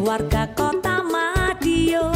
warga Kota Madiun,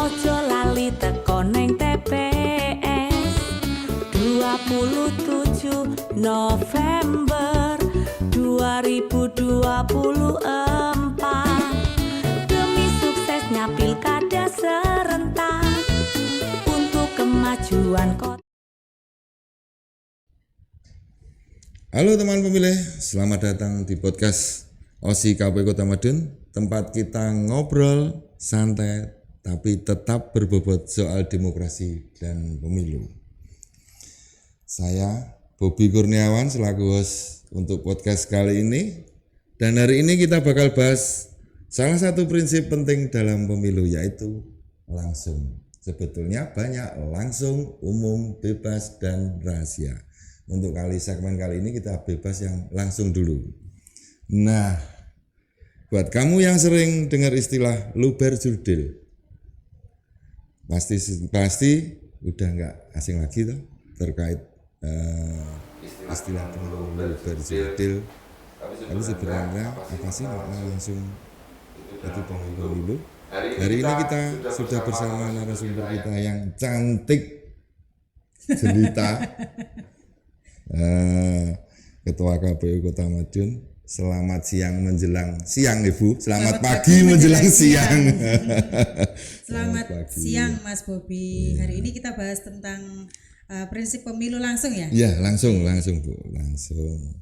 ojo lali teko neng TPS 27 November 2024 demi suksesnya pilkada serentak untuk kemajuan kota. Halo teman pemilih, selamat datang di podcast OSI KPU Kota Madiun, tempat kita ngobrol santai tapi tetap berbobot soal demokrasi dan pemilu. Saya Bobi Kurniawan selaku host untuk podcast kali ini, dan hari ini kita bakal bahas salah satu prinsip penting dalam pemilu, yaitu langsung. Sebetulnya banyak langsung, umum, bebas, dan rahasia. Untuk segmen kali ini kita bebas yang langsung dulu. Nah, buat kamu yang sering dengar istilah luber jurdil, pasti udah nggak asing lagi tuh terkait istilah luber jurdil. Tapi sebenarnya apa sih makna langsung itu pemilu? Hari ini kita sudah bersama narasumber kita yang cantik jelita. Ketua KPU Kota Madiun. Selamat siang menjelang siang Ibu. Selamat pagi menjelang siang. Selamat siang Mas Bobi. Hari ini kita bahas tentang prinsip pemilu langsung ya? Iya, langsung Bu, langsung.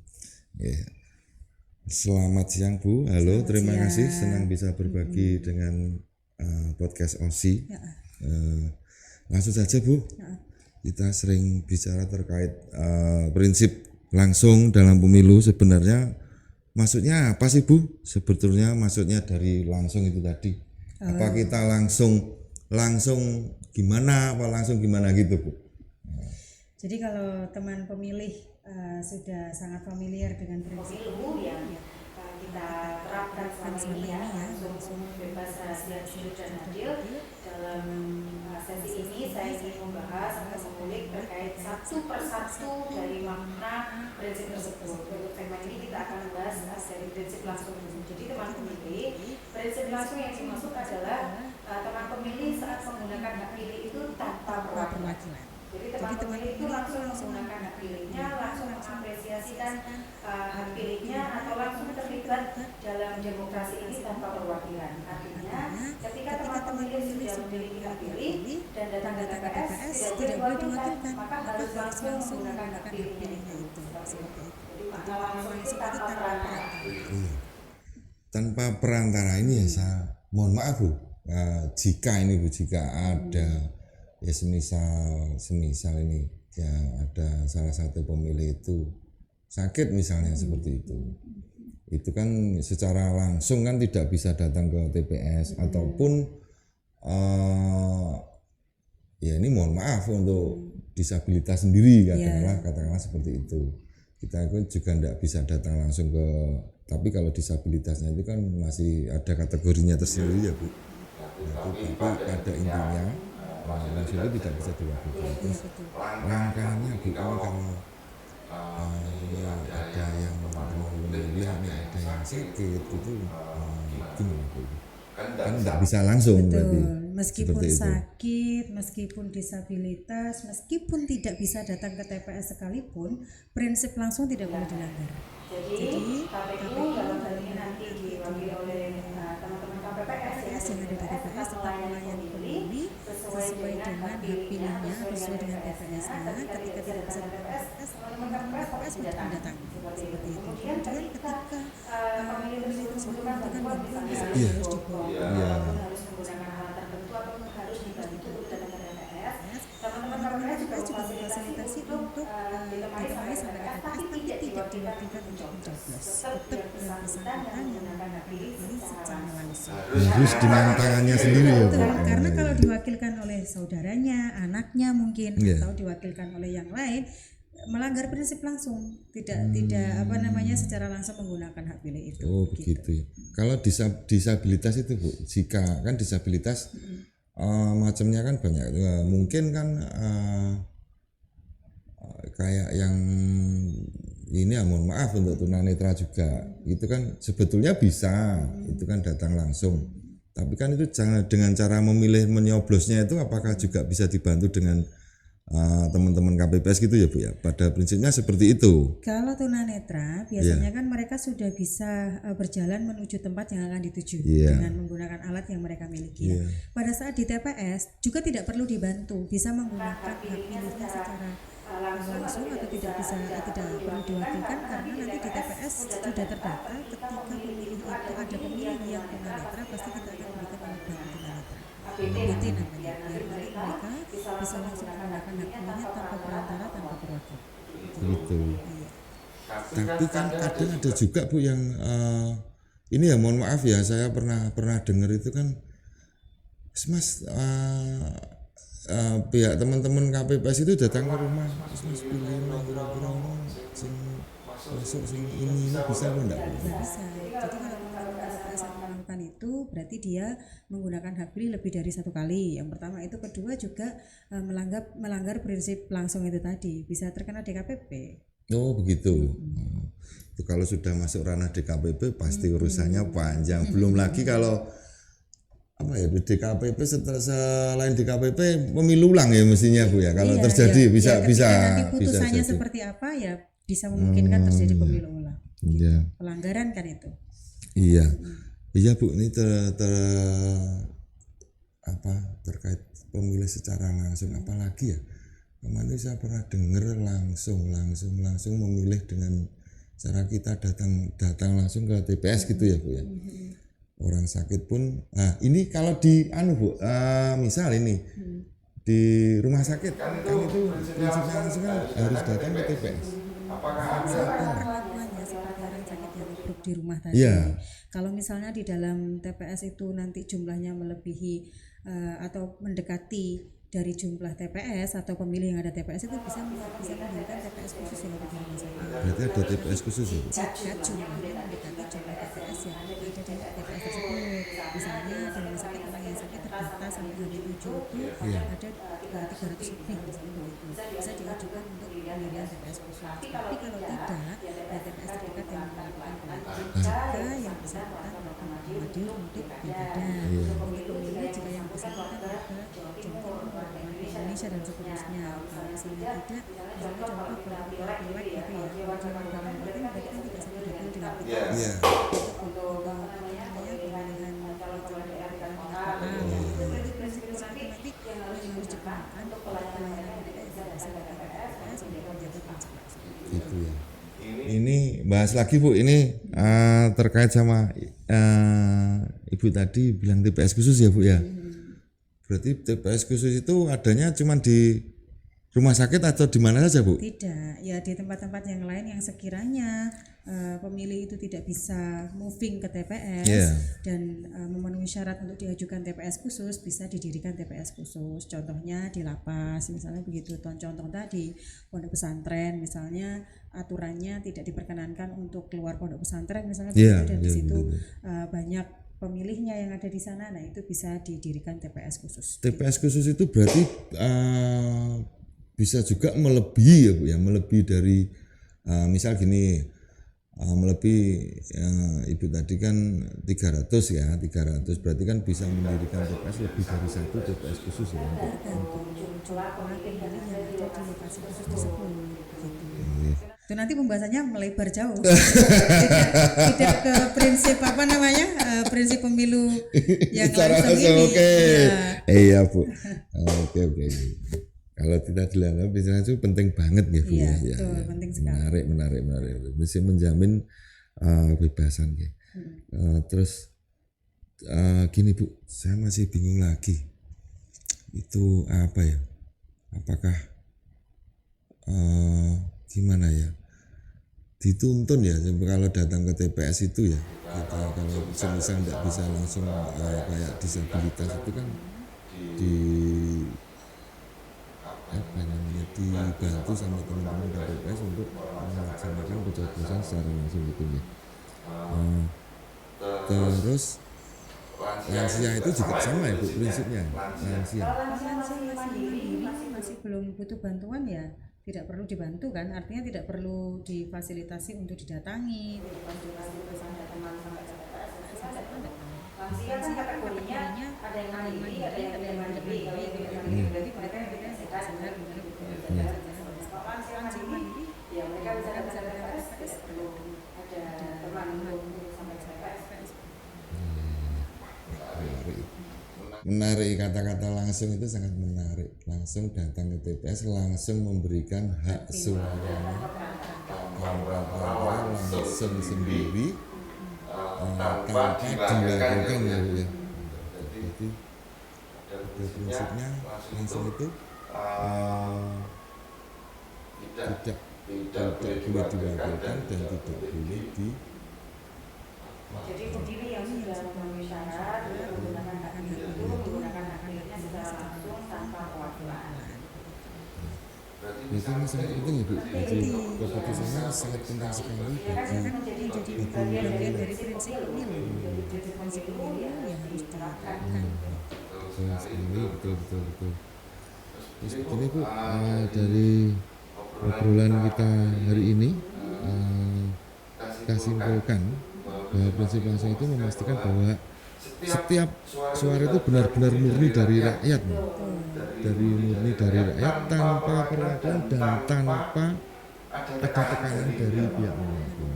Ya. Selamat siang Bu. Halo, terima kasih, senang bisa berbagi dengan podcast OSI. Ya. Langsung saja Bu. Ya. Kita sering bicara terkait prinsip langsung dalam pemilu. Sebenarnya maksudnya apa sih Bu? Sebetulnya maksudnya dari langsung itu tadi. Apa kita langsung gimana? Apa langsung gimana gitu Bu? Jadi kalau teman pemilih sudah sangat familiar dengan prinsip pemilu yang kita terapkan selama ini ya, langsung bebas, rahasia, jujur dan adil. Dalam sesi ini saya ingin membahas atau mengulik terkait satu persatu dari makna prinsip tersebut. Untuk tema ini kita akan membahas dari prinsip langsung. Jadi teman pemilih, prinsip langsung yang dimaksud adalah teman pemilih saat menggunakan hak pilih itu tanpa perwakilan. Jadi teman pemilih itu langsung menggunakan hak pilihnya, langsung mengapresiasikan hak pilihnya, atau langsung terlibat dalam demokrasi ini tanpa perwakilan. Artinya, ketika teman pemilih sudah memiliki hak pilih dan datang ke TPS tidak boleh diwakilkan, maka harus langsung menggunakan hak pilihnya itu. Jadi makna langsung itu tanpa perantara. Tanpa perantara ini ya, saya mohon maaf Bu, jika ada ya semisal ini ya ada salah satu pemilih itu sakit misalnya seperti itu kan secara langsung kan tidak bisa datang ke TPS ataupun ya ini mohon maaf untuk disabilitas sendiri katakanlah seperti itu, kita juga tidak bisa datang langsung ke, tapi kalau disabilitasnya itu kan masih ada kategorinya tersendiri ya Bu. Tapi pada intinya langsung itu tidak bisa diwakilkan. Terus langkahnya Bu, kalau ada yang mau memilih, ada yang sakit itu gimana Bu? Kan tidak bisa langsung. Betul. Berarti meskipun sakit, meskipun disabilitas, meskipun tidak bisa datang ke TPS sekalipun, prinsip langsung tidak boleh dilanggar. Jadi KPU dalam hal ini nanti diwakili oleh teman-teman KPPS yang ada di TPS tetap melayani pemilih sesuai dengan hak pilihnya, sesuai dengan TPS-nya. Ketika tidak bisa di TPS, teman-teman KPPS tidak datang seperti itu. Kemudian ketika pemilih tersebut membutuhkan bantuan, misalnya harus dibawa, harus menggunakan alat tertentu atau harus dibantu untuk datang ke TPS, teman-teman KPPS juga memfasilitasi untuk ditemani sampai ke TPS, tapi tidak diwakilkan untuk mencoblos. Tetap yang bersangkutan menggunakan hak pilih secara langsung. Harus dengan tangannya sendiri ya Bu. Karena kalau diwakilkan oleh saudaranya, anaknya mungkin atau diwakilkan oleh yang lain, melanggar prinsip langsung, tidak secara langsung menggunakan hak pilih itu. Oh begitu. Kalau disabilitas itu Bu, jika kan disabilitas macamnya kan banyak, mungkin kan kayak yang ini ya mohon maaf untuk tunanetra juga itu kan sebetulnya bisa itu kan datang langsung, tapi kan itu jangan dengan cara memilih menyoblosnya itu apakah juga bisa dibantu dengan teman-teman KPPS gitu ya Bu ya, pada prinsipnya seperti itu. Kalau tunanetra biasanya kan mereka sudah bisa berjalan menuju tempat yang akan dituju dengan menggunakan alat yang mereka miliki. Pada saat di TPS juga tidak perlu dibantu, bisa menggunakan hak pilihnya secara langsung atau tidak perlu diwakilkan, karena nanti di TPS sudah terdata ketika pemilih itu ada pemilih yang tunanetra pasti kita akan berikan alat bantu tunanetra. PT namanya, biar nanti mereka bisa langsung menggunakan hak pilihnya tanpa perantara, tanpa perwakilan. Gitu. Tapi kan kadang ada juga Bu yang ini ya mohon maaf ya, saya pernah dengar itu kan Mas pihak teman-teman KPPS itu datang ke rumah, Mas pilih kira-kira sing masuk sing ini bisa apa enggak Bu? Bisa. Jadi kalau teman-teman KPPS yang melakukan itu berarti dia menggunakan hak pilih lebih dari satu kali. Yang pertama itu, kedua juga melanggar prinsip langsung itu tadi, bisa terkena DKPP. Oh begitu. Itu kalau sudah masuk ranah DKPP pasti urusannya panjang. Belum lagi kalau apa ya DKPP selain DKPP pemilu ulang ya mestinya Bu ya. Kalau terjadi bisa nanti putusannya seperti apa ya bisa memungkinkan terjadi pemilu ulang. Iya. Pelanggaran kan itu. Iya. Iya Bu, ini terkait pemilih secara langsung, apalagi ya kemarin saya pernah dengar langsung memilih dengan cara kita datang langsung ke TPS gitu ya Bu ya. Orang sakit pun, nah ini kalau di Bu, misal ini di rumah sakit kan itu prinsipnya langsung kan harus datang ke TPS. Perlakuannya seperti orang sakit yang duduk di rumah tadi. Kalau misalnya di dalam TPS itu nanti jumlahnya melebihi atau mendekati dari jumlah TPS atau pemilih yang ada TPS, itu bisa mendirikan TPS khusus yang ada di rumah sakit. Berarti ada TPS khusus ya? Jika jumlahnya mendekati jumlah TPS yang ada di TPS tersebut. Misalnya di rumah sakit orang yang sakit terdata sampai hari 7 itu ada 300 lebih misalnya begitu. Bisa diajukan untuk pemilihan TPS khusus. Tapi kalau tidak, ya TPS terdekat yang melakukan pelatihan. Jika yang bersangkutan melakukan hadir untuk pilkada. Untuk pemilih jika yang bersangkutan berada contoh Indonesia dan seterusnya. Kalau misalnya tidak, misalnya contoh pilek gitu ya, kalau cuma dalam penting berarti kan tidak satu dapil dengan kita. Untuk pemilihan calon daerah di kota. Jadi prinsip-prinsip itu nanti yang harus digunakan untuk pelayanan mereka yang bisa datang ke TPS untuk menjaga prinsip langsung. Gitu ya. Ini bahas lagi Bu, ini terkait sama Ibu tadi bilang TPS khusus ya Bu ya. Berarti TPS khusus itu adanya cuma di rumah sakit atau di mana saja Bu? Tidak, ya di tempat-tempat yang lain yang sekiranya pemilih itu tidak bisa moving ke TPS dan memenuhi syarat untuk diajukan TPS khusus, bisa didirikan TPS khusus. Contohnya di lapas misalnya begitu, contoh tadi pondok pesantren misalnya aturannya tidak diperkenankan untuk keluar pondok pesantren misalnya begitu, dan di situ banyak pemilihnya yang ada di sana, nah itu bisa didirikan TPS khusus. TPS khusus itu berarti bisa juga melebihi ya Bu ya, melebihi dari misal gini, melebihi Ibu tadi kan 300 ya, 300 berarti kan bisa mendirikan TPS lebih dari satu TPS khusus ya untuk jumlah pemilih yang ada di lokasi khusus tersebut begitu. Itu nanti pembahasannya melebar jauh. tidak ke prinsip prinsip pemilu yang langsung ini. Iya Bu. Oke. Kalau tidak dilakukan biasanya itu penting banget ya Bu ya. Betul, penting sekali. Menarik. Bisa menjamin kebebasan ya. Terus gini Bu, saya masih bingung lagi. Itu apa ya? Apakah gimana ya? Dituntun ya kalau datang ke TPS itu ya, kita kalau semisal tidak bisa langsung kayak disabilitas itu kan dibantu sama teman-teman TPS untuk melaksanakan pencoblosan secara langsung gitu ya. Terus lansia itu juga sama ya Bu prinsipnya. Lansia Masih belum butuh bantuan ya, tidak perlu dibantu kan, artinya tidak perlu difasilitasi untuk didatangi, tidak perlu difasilitasi untuk datang sampai TPS. Lansia kan kategorinya ada yang mandiri, ada yang mandiri. Jadi mereka yang tidak sehat, lansia mandiri, ya mereka bisa datang ke TPS, tidak perlu ada teman untuk sampai TPS. Menarik, kata-kata langsung itu sangat menarik. Langsung datang ke TPS, langsung memberikan hak suaranya tanpa langsung sendiri, tanpa dilakukan ya Bu ya. Jadi pada prinsipnya langsung itu tidak boleh diwakilkan dan tidak boleh di. Jadi berdiri yang sudah memenuhi syarat menggunakan hak pilih itu menggunakan hak pilihnya secara langsung tanpa perwakilan. Itu sangat penting ya Bu. Jadi keputusannya sangat penting sekali Jadi bagian dari prinsip pemilu, prinsip pemilu yang harus diterapkan. Betul. Terus begini Bu, dari obrolan kita hari ini kita simpulkan bahwa prinsip langsung itu memastikan bahwa setiap suara itu benar-benar murni dari rakyat, murni dari rakyat tanpa perwakilan dan tanpa ada tekanan dari pihak manapun.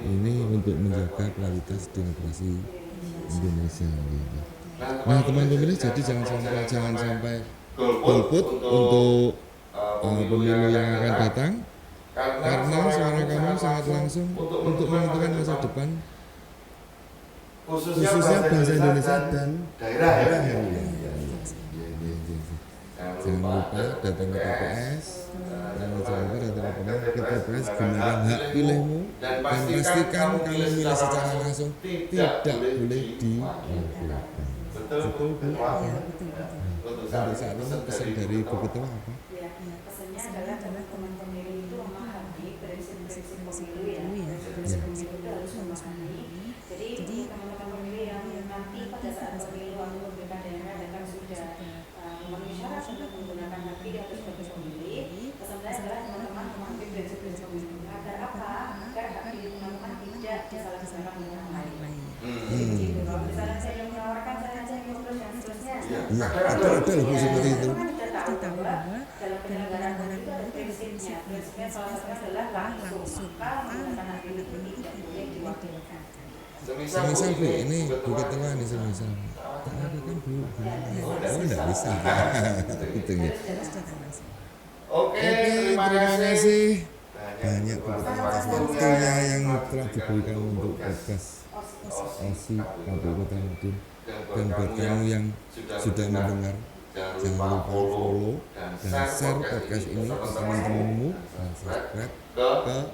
Ini untuk menjaga kualitas demokrasi Indonesia. Nah teman-teman, jadi jangan sampai golput untuk pemilu yang akan datang, karena suara kamu sangat langsung untuk menentukan masa depan khususnya bahasa Indonesia dan daerah. Jangan lupa datang ke TPS, gunakan hak pilihmu dan pastikan kamu memilih secara langsung, tidak boleh dimanipulasi. Betul Bu? Sampai saat ini pesan dari Bu Ketua apa? Pesannya adalah teman-teman pemilu itu memahami prinsip-prinsip pemilu ya. Prinsip-prinsip itu harus memahami. Jadi teman-teman pemilu yang nanti pada saat pemilu atau pemerintah daerah datang sudah memenuhi syarat untuk menggunakan hak pilih atau sebagai pemilih, pesannya adalah teman-teman memahami prinsip-prinsip pemilu. Agar apa? Agar hak pilih teman-teman tidak disalahgunakan oleh orang lain. Jadi kalau misalnya saya yang menawarkan saya aja yang ngurus yang seterusnya. Ada loh seperti itu. Kita tahu bahwa dalam penyelenggaraan pemilu itu ada prinsipnya. Prinsipnya salah satunya adalah langsung. Maka menggunakan hak pilih itu tidak boleh diwakilkan. Semisal Bu, ini Bu Ketua nih semisal. Tak ada kan Bu. Oh enggak bisa. Gitu ya. Oke, terima kasih. Banyak Bu Ketua atas waktunya yang telah diberikan untuk podcast OSI KPU Kota Madiun. Dan buat kamu yang sudah mendengar, jangan lupa follow dan share podcast ini ke teman-temanmu dan subscribe ke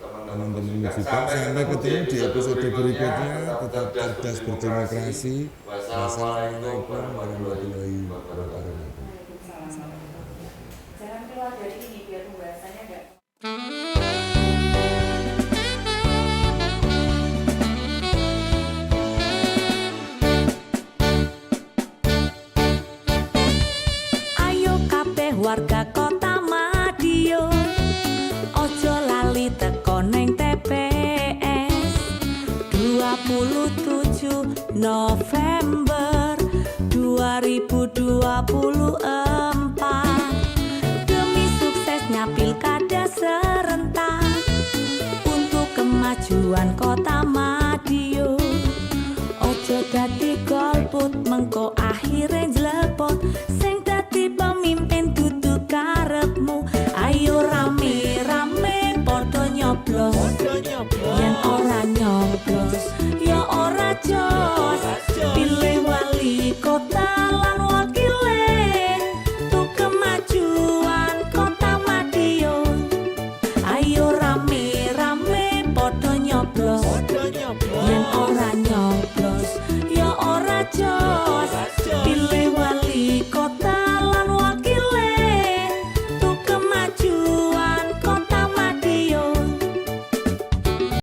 teman-temanmu juga. Sampai ketemu di episode berikutnya. Tetap cerdas berdemokrasi. Wassalamualaikum warahmatullahi wabarakatuh. Jangan keluar dari ini biar pembahasannya enggak. Warga Kota Madiun, ojo lali teko neng TPS 27 November 2024 demi suksesnya pilkada serentak untuk kemajuan Kota Madiun. Ojo dadi golput mengko akhire jlepot, sing dadi pemimpin dudu karepmu.